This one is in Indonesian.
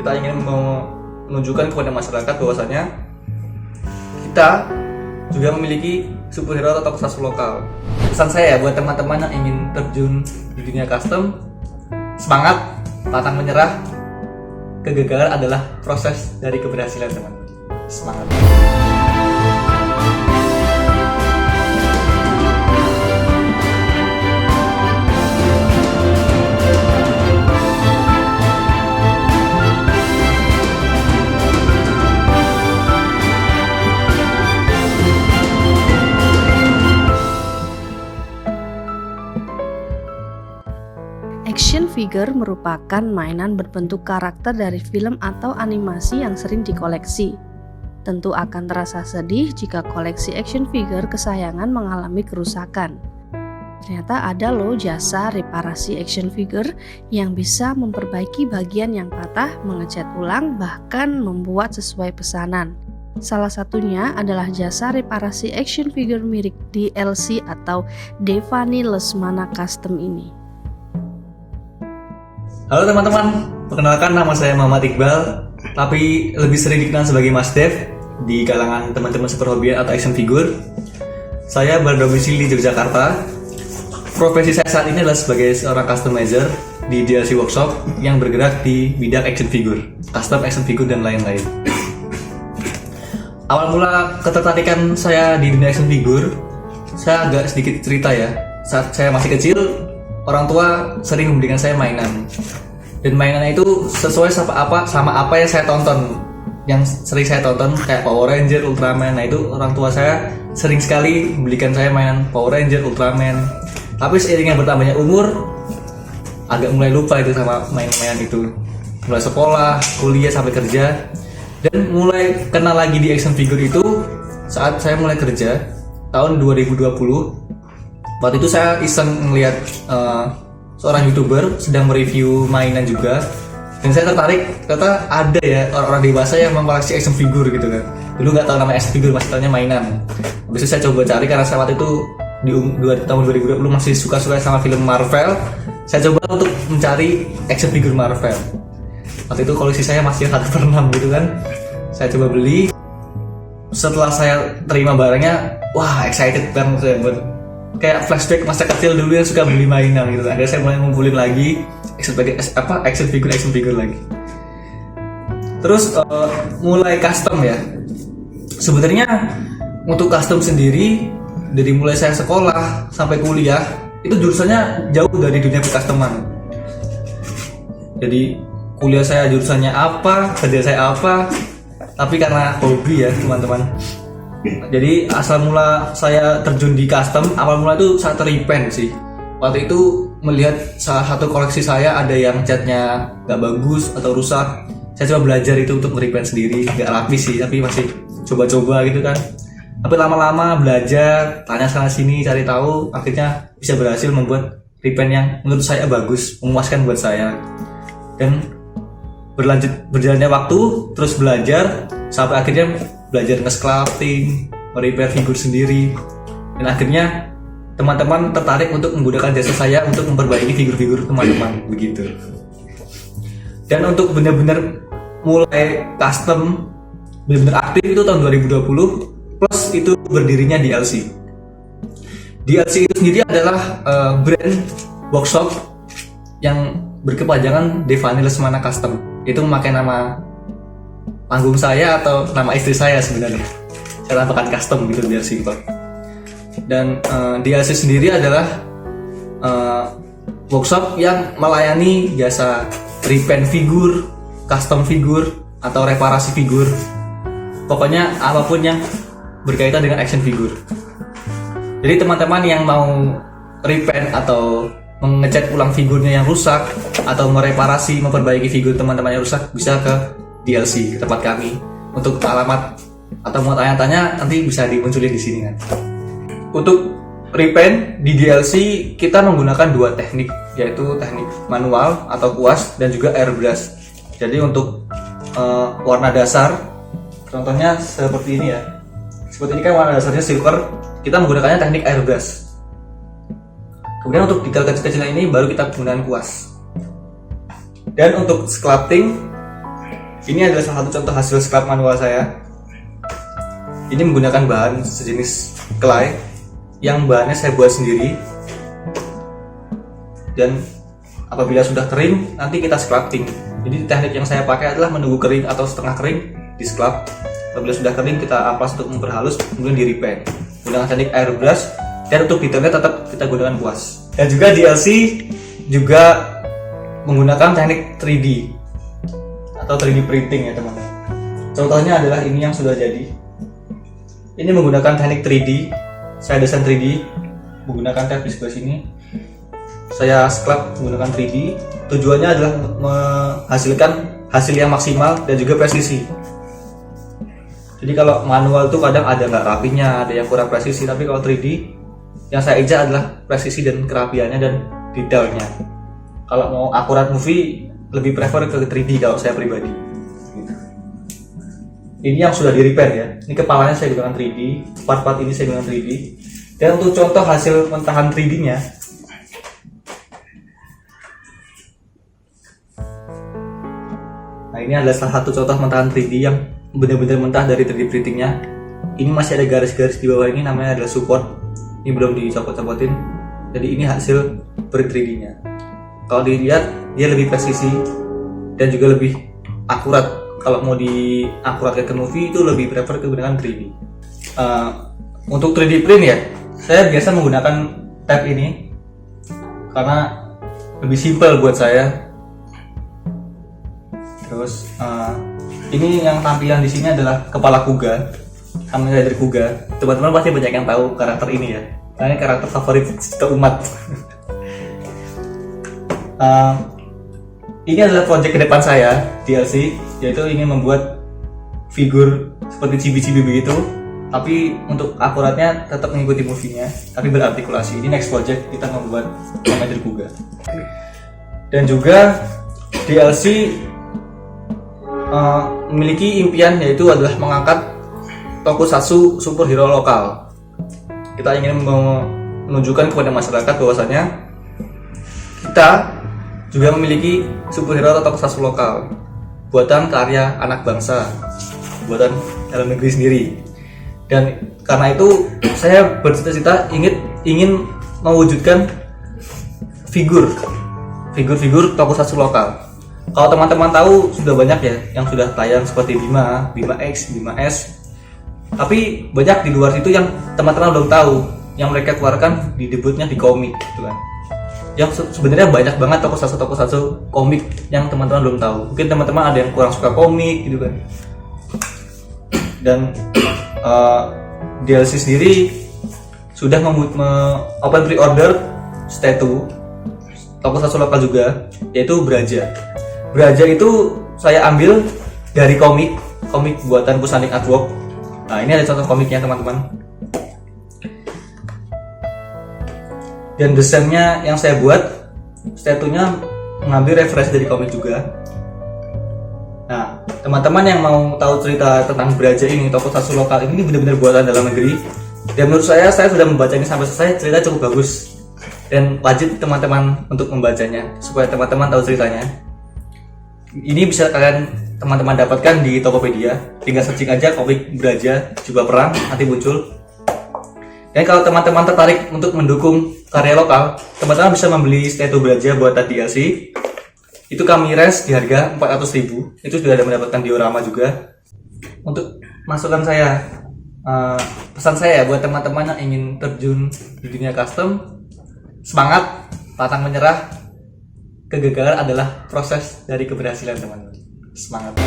kita ingin menunjukkan kepada masyarakat bahwasanya kita juga memiliki superhero atau tokoh lokal. Pesan saya buat teman-teman yang ingin terjun di dunia custom, semangat, pantang menyerah. Kegagalan adalah proses dari keberhasilan, teman-teman. Semangat. Action figure merupakan mainan berbentuk karakter dari film atau animasi yang sering dikoleksi. Tentu akan terasa sedih jika koleksi action figure kesayangan mengalami kerusakan. Ternyata ada loh jasa reparasi action figure yang bisa memperbaiki bagian yang patah, mengecat ulang, bahkan membuat sesuai pesanan. Salah satunya adalah jasa reparasi action figure mirip DLC atau Devani Lesmana Custom ini. Halo teman-teman, perkenalkan nama saya Muhammad Iqbal, tapi lebih sering dikenal sebagai Mas Dev di kalangan teman-teman super hobi atau action figure. Saya berdomisili di Yogyakarta. Profesi saya saat ini adalah sebagai seorang customizer di DLC Workshop yang bergerak di bidang action figure, custom action figure dan lain-lain. Awal mula ketertarikan saya di dunia action figure, saya agak sedikit cerita ya. Saat saya masih kecil, orang tua sering memberikan saya mainan, dan mainannya itu sesuai sama apa yang saya tonton. Yang sering saya tonton kayak Power Ranger, Ultraman. Nah itu orang tua saya sering sekali membelikan saya mainan Power Ranger, Ultraman. Tapi seiringnya bertambahnya umur, agak mulai lupa itu sama mainan-mainan itu. Mulai sekolah, kuliah sampai kerja, dan mulai kenal lagi di action figure itu saat saya mulai kerja tahun 2020. Waktu itu saya iseng melihat seorang YouTuber sedang mereview mainan juga, dan saya tertarik. Ternyata ada ya orang-orang dewasa yang mengkoleksi action figure gitu kan. Dulu nggak tahu nama action figure, masih taunya mainan. Habis itu saya coba cari karena saya waktu itu di tahun 2020 masih suka-suka sama film Marvel. Saya coba untuk mencari action figure Marvel. Waktu itu koleksi saya masih 1/6 gitu kan. Saya coba beli. Setelah saya terima barangnya, wah excited banget saya buat kayak flashback masa kecil dulu yang suka beli mainan gitu. Akhirnya saya mulai ngumpulin lagi action figure lagi. Terus mulai custom ya. Sebenarnya untuk custom sendiri dari mulai saya sekolah sampai kuliah itu jurusannya jauh dari dunia percustoman. Jadi kuliah saya jurusannya apa, kerja saya apa, tapi karena hobi ya teman-teman. Jadi asal mula saya terjun di custom, awal mula itu saat repaint sih. Waktu itu melihat salah satu koleksi saya ada yang catnya gak bagus atau rusak. Saya coba belajar itu untuk repaint sendiri, gak rapi sih, tapi masih coba-coba gitu kan. Tapi lama-lama belajar, tanya sana sini, cari tahu, akhirnya bisa berhasil membuat repaint yang menurut saya bagus, memuaskan buat saya. Dan berjalannya waktu, terus belajar sampai akhirnya belajar nge-sculpting, merepair figur sendiri, dan akhirnya teman-teman tertarik untuk menggunakan jasa saya untuk memperbaiki figur-figur teman-teman begitu. Dan untuk benar-benar mulai custom, benar-benar aktif itu tahun 2020, plus itu berdirinya DLC. DLC itu sendiri adalah brand workshop yang berkepanjangan Devani Lesmana Custom. Itu memakai nama panggung saya atau nama istri saya sebenarnya. Saya tambahkan custom gitu biar simpel. Dan DLC sendiri adalah workshop yang melayani jasa repaint figur, custom figur, atau reparasi figur. Pokoknya apapun yang berkaitan dengan action figure. Jadi teman-teman yang mau repaint atau mengecat ulang figurnya yang rusak, atau mereparasi, memperbaiki figur teman-teman yang rusak, bisa ke DLC, ke tempat kami. Untuk alamat atau mau tanya-tanya nanti bisa dimunculin di sini kan. Untuk repaint di DLC kita menggunakan dua teknik, yaitu teknik manual atau kuas dan juga airbrush. Jadi untuk warna dasar, contohnya seperti ini ya. Seperti ini kan warna dasarnya silver, kita menggunakannya teknik airbrush. Kemudian untuk detail kecil-kecilan ini baru kita gunakan kuas. Dan untuk sculpting Ini adalah salah satu contoh hasil scrap manual saya. Ini menggunakan bahan sejenis clay yang bahannya saya buat sendiri. Dan apabila sudah kering, nanti kita scraping. Jadi teknik yang saya pakai adalah menunggu kering atau setengah kering di scrap. Apabila sudah kering, kita amplas untuk memperhalus, kemudian di repaint menggunakan teknik airbrush. Dan untuk detailnya tetap kita gunakan kuas. Dan juga DLC juga menggunakan teknik 3D atau 3D printing ya teman-teman. Contohnya adalah ini yang sudah jadi. Ini menggunakan teknik 3D. Saya desain 3D menggunakan tab di sebelah sini. Saya scrap menggunakan 3D. Tujuannya adalah menghasilkan hasil yang maksimal dan juga presisi. Jadi kalau manual tuh kadang ada nggak rapinya, ada yang kurang presisi. Tapi kalau 3D, yang saya incar adalah presisi dan kerapiannya dan detailnya. Kalau mau akurat movie, lebih prefer ke 3D kalau saya pribadi. Ini yang sudah di repair ya. Ini kepalanya saya gunakan 3D, part-part ini saya gunakan 3D. Dan untuk contoh hasil mentahan 3D-nya, nah ini adalah salah satu contoh mentahan 3D yang benar-benar mentah dari 3D printingnya. Ini masih ada garis-garis di bawah ini, namanya adalah support. Ini belum dicopot-copotin. Jadi ini hasil print 3D-nya. Kalau dilihat, dia lebih presisi dan juga lebih akurat. Kalau mau diakuratkan ke movie itu lebih prefer menggunakan 3D. Untuk 3D print ya, saya biasa menggunakan tab ini karena lebih simpel buat saya. Terus ini yang tampilan di sini adalah kepala kuga, Kamen Rider Kuga. Teman-teman pasti banyak yang tahu karakter ini ya, karena karakter favorit umat. Ini adalah project ke depan saya DLC, yaitu ingin membuat figur seperti chibi-chibi begitu, tapi untuk akuratnya tetap mengikuti movie-nya, tapi berartikulasi. Ini next project kita membuat Kamen Rider Kuga. Dan juga DLC memiliki impian, yaitu adalah mengangkat tokusatsu superhero lokal. Kita ingin menunjukkan kepada masyarakat bahwasanya kita juga memiliki superhero atau tokusatsu lokal, buatan karya anak bangsa, buatan dalam negeri sendiri. Dan karena itu saya bercita-cita ingin mewujudkan figur tokusatsu lokal. Kalau teman-teman tahu sudah banyak ya yang sudah tayang seperti Bima X, Bima S. Tapi banyak di luar itu yang teman-teman belum tahu, yang mereka keluarkan di debutnya di komik gitu kan. Yang sebenarnya banyak banget tokusatsu komik yang teman-teman belum tahu. Mungkin teman-teman ada yang kurang suka komik gitu kan. Dan DLC sendiri sudah open pre-order statue tokusatsu lokal juga, yaitu Braja. Braja itu saya ambil dari komik buatan Pusanik Artwork. Nah, ini ada contoh komiknya teman-teman. Dan desainnya yang saya buat, statunya mengambil referensi dari komik juga. Nah, teman-teman yang mau tahu cerita tentang Braja ini, tokusatsu lokal ini benar-benar buatan dalam negeri. Dan menurut saya sudah membacanya sampai selesai, cerita cukup bagus. Dan wajib teman-teman untuk membacanya supaya teman-teman tahu ceritanya. Ini bisa teman-teman dapatkan di Tokopedia. Tinggal searching aja komik Braja Jubah Perang, nanti muncul. Dan kalau teman-teman tertarik untuk mendukung karya lokal, teman-teman bisa membeli statue Braja buatan DLC. Itu kami res di harga 400.000. Itu sudah ada mendapatkan diorama juga. Untuk masukan saya, pesan saya buat teman-teman yang ingin terjun di dunia custom, semangat, pantang menyerah. Kegagalan adalah proses dari keberhasilan teman-teman. Semangat.